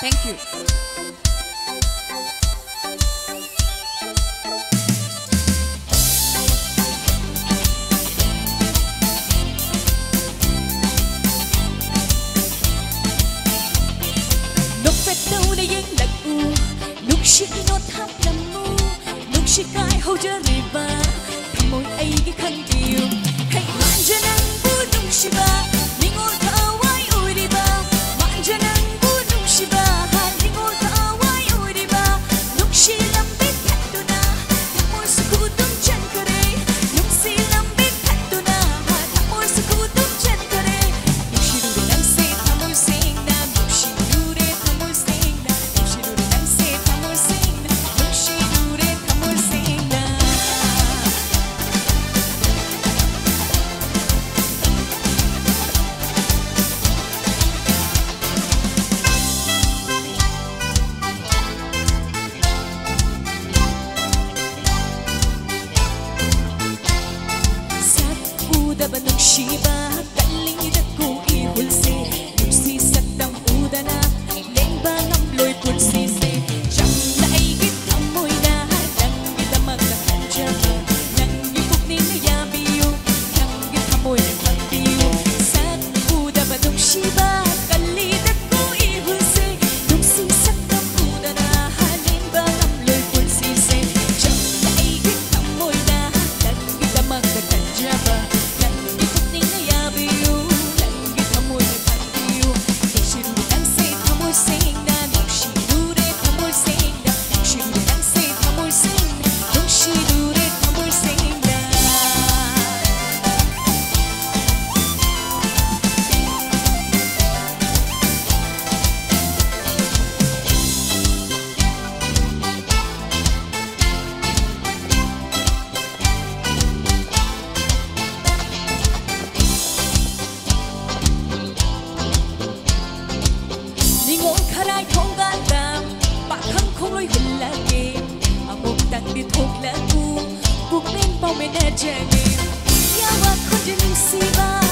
Thank you. Hojariba, Moy Aigi Kandio, Hey Manjanang Budung Shiba, Ningon Kawai Uriba, Manjanang Budung Shiba, Ningon Kawai Uriba, Nukshi Lambit Katuna, Namor Sukudum Chankare, Nuksi Lambit Katuna, Namor Sukudum Chankare, Nukshidure Nanse Tamur Singna, Nukshidure Tamur Singna, Nukshidure Nanse Tamur Singna, Nukshidure Tamur Singna. Banung Shiba, kalingit ko ihulse, nusi satang udana, lengba ng loy punsise, siyang naigit amoy na, nang kita magkakadya, nang ipog ninayabiyo, nang itamoy nagpagbiyo, sa uda banung Shiba, kalingit ko ihulse, nusi satang udana, lengba ng loy punsise, siyang naigit amoy na, nang kita magkakadya, Karai thong gan dam, bakang không lối hình là gì, một tặng đi thuộc là u, buộc nên bao mẹ nè trẻ em, ya wa khôn đến si ba.